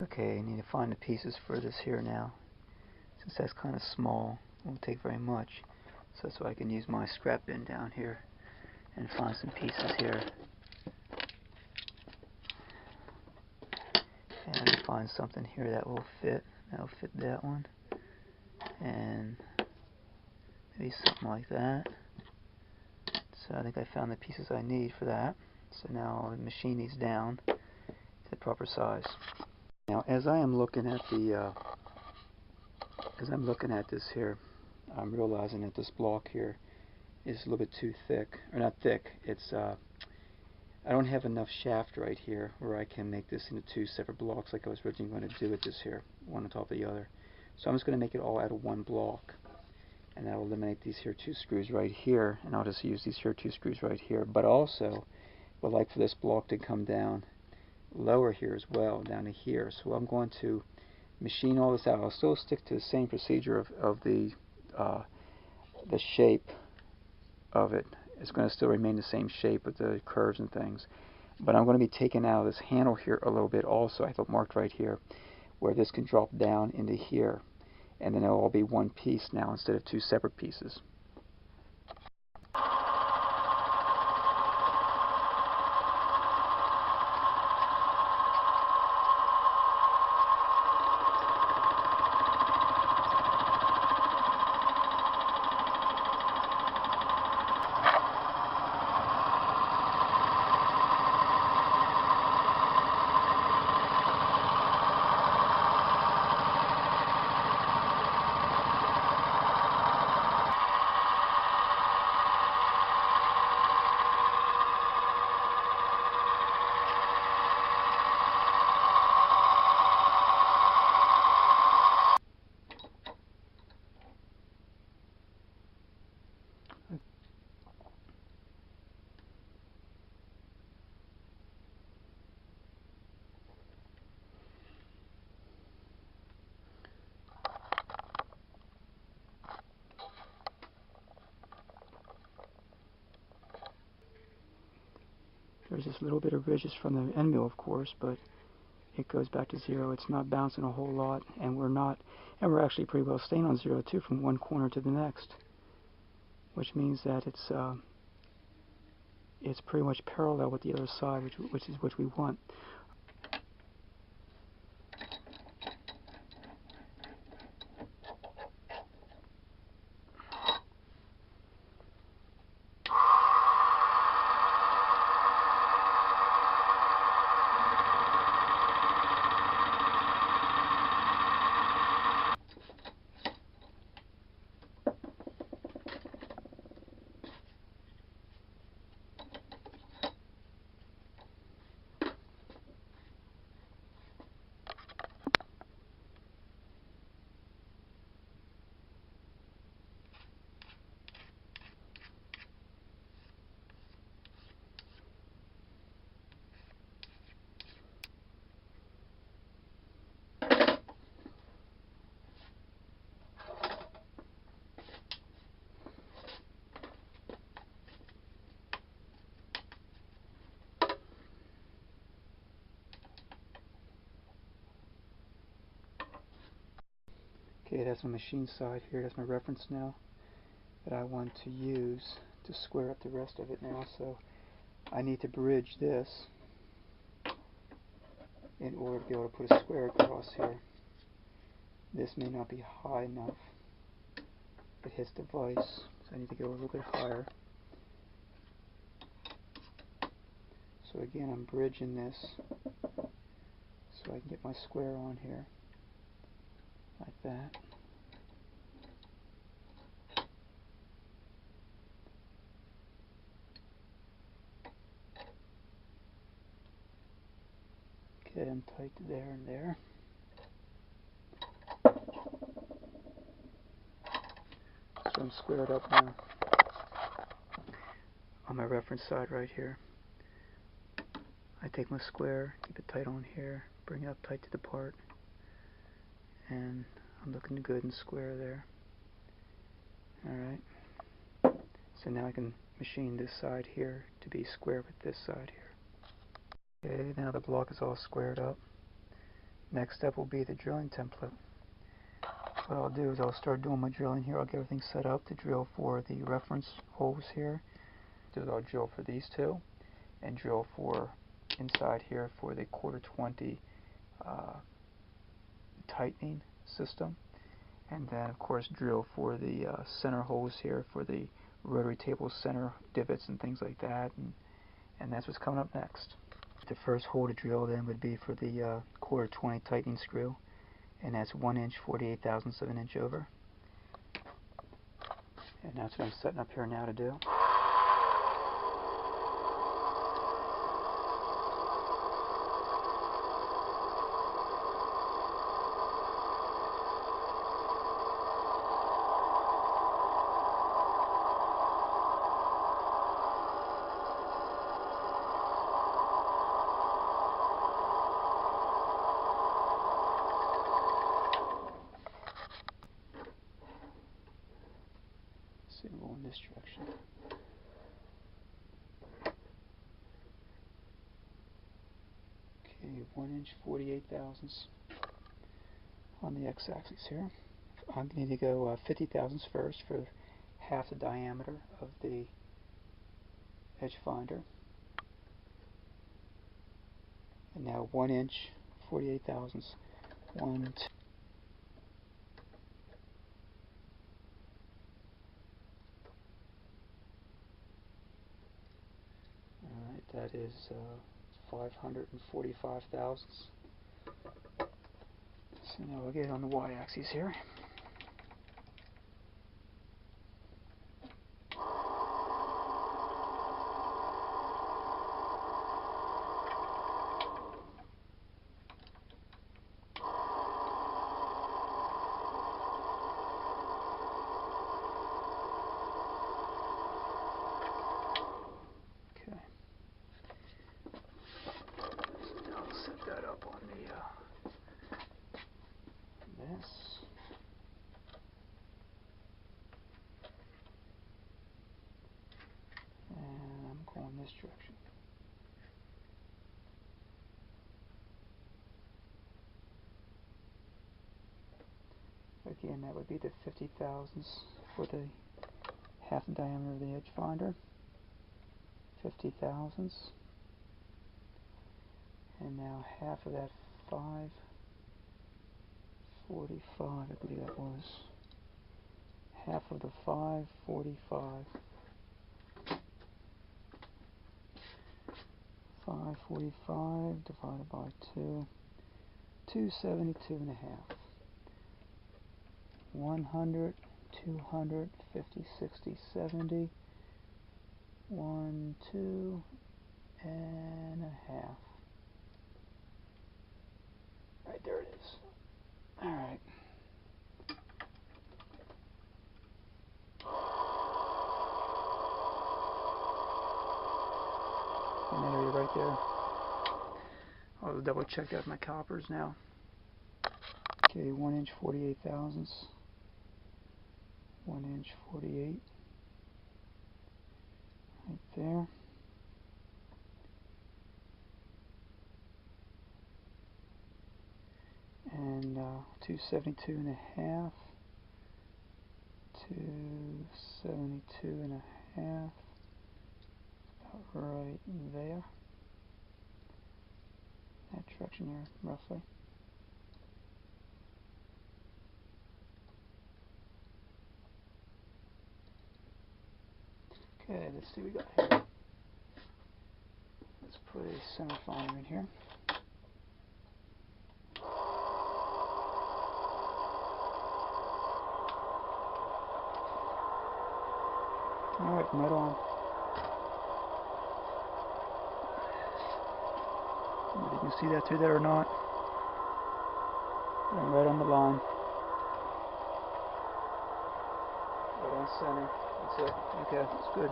Okay, I need to find the pieces for this here now. Since that's kind of small, it won't take very much. So that's why I can use my scrap bin down here and find some pieces here. And I can find something here that will fit. That'll fit that one. And maybe something like that. So I think I found the pieces I need for that. So now I'll machine these down to the proper size. Now, as I'm looking at this here, I'm realizing that this block here is a little bit too thick, or not thick. It's I don't have enough shaft right here where I can make this into two separate blocks like I was originally going to do with this here, one on top of the other. So I'm just going to make it all out of one block, and that'll eliminate these here two screws right here, and I'll just use these here two screws right here. But also, would like for this block to come down lower here as well, down to here. So I'm going to machine all this out. I'll still stick to the same procedure of the shape of it. It's going to still remain the same shape with the curves and things. But I'm going to be taking out this handle here a little bit also. I have it marked right here, where this can drop down into here. And then it'll all be one piece now instead of two separate pieces. There's this little bit of ridges from the end mill, of course, but it goes back to zero. It's not bouncing a whole lot, and we're actually pretty well staying on zero too, from one corner to the next, which means that it's pretty much parallel with the other side, which is what we want. Okay, that's my machine side here. That's my reference now that I want to use to square up the rest of it now. So I need to bridge this in order to be able to put a square across here. This may not be high enough. It hits the vise, so I need to go a little bit higher. So again, I'm bridging this so I can get my square on here, like that. Get them tight there and there. So I'm squared up now on my reference side right here. I take my square, keep it tight on here, bring it up tight to the part, and I'm looking good and square there. Alright, so now I can machine this side here to be square with this side here. Okay, now the block is all squared up. Next step will be the drilling template. What I'll do is I'll start doing my drilling here. I'll get everything set up to drill for the reference holes here. I'll drill for these two and drill for inside here for the 1/4-20 tightening system, and then of course drill for the center holes here for the rotary table center divots and things like that, and that's what's coming up next. The first hole to drill then would be for the 1/4-20 tightening screw, and that's 1 inch 48/1000 of an inch over, and that's what I'm setting up here now to do. So we'll go in this direction. Okay, 1 inch 48/1000 on the x-axis here. I'm going to go 50/1000 first for half the diameter of the edge finder. And now 1 inch 48/1000. 1, 2. Alright, that is 545 thousandths. So now we'll get on the y-axis here. In this direction. Again, that would be the 50/1000 for the half the diameter of the edge finder. 50/1000. And now half of that 545, I believe that was. Half of the 545. 545 divided by 2, 272.5. 100, 200, 50, 60, 70, 1, 2 and a half. Right, there it is. Alright. And there you're right there. I'll double check out my calipers now. Okay, 1 inch 48/1000. 1 inch 48. Right there. And 272.5. 272.5. Right there. That direction there, roughly. Okay, let's see what we got here. Let's put a center finder in here. Alright, right on. Whether you can see that through there or not. And right on the line. Right on center. That's it. Okay, that's good.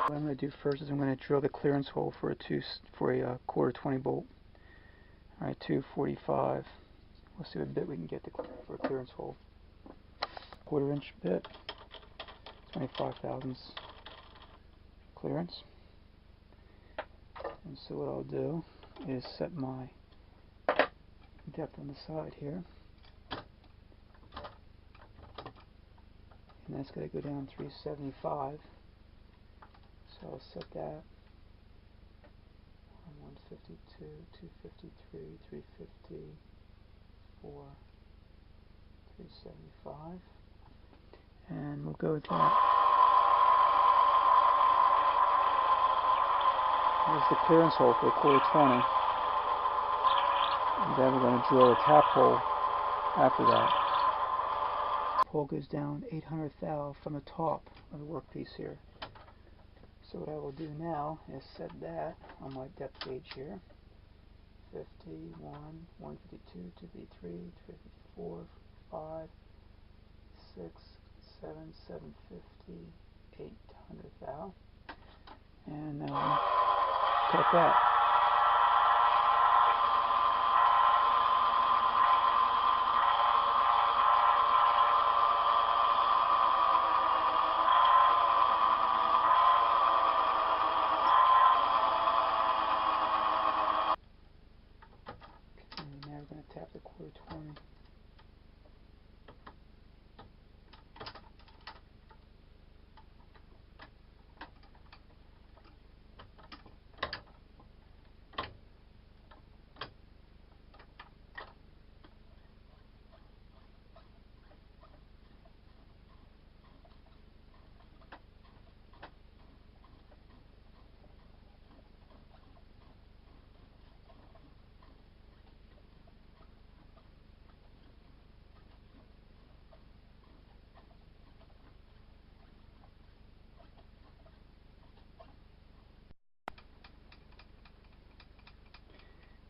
What I'm going to do first is I'm going to drill the clearance hole for a 1/4-20 bolt. Alright, 245. We'll see what bit we can get for a clearance hole. 1/4 inch bit, 25 thousandths clearance. And so what I'll do is set my depth on the side here. And that's going to go down 375. So I'll set that on 152, 253, 350, 4, 375. And we'll go with that. There's the clearance hole for 1/4 20. And then we're going to drill a tap hole after that. The hole goes down 800 thou from the top of the workpiece here. So what I will do now is set that on my depth gauge here. 51, 152, 253, 354, 5, 6, 7, 750, 800 thou. And cut that. Okay, now we're going to tap the 1/4 20.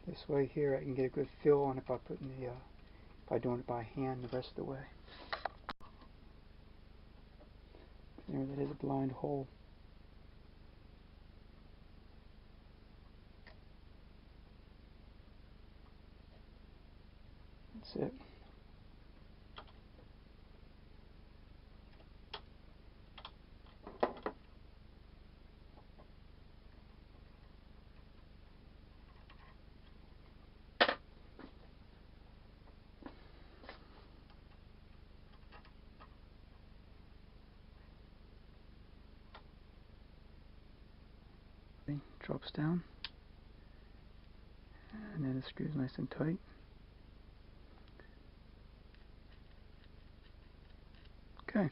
This way here I can get a good feel on if I put in the if I doing it by hand the rest of the way. There, that is a blind hole. That's it. Drops down, and then it screws nice and tight. Okay.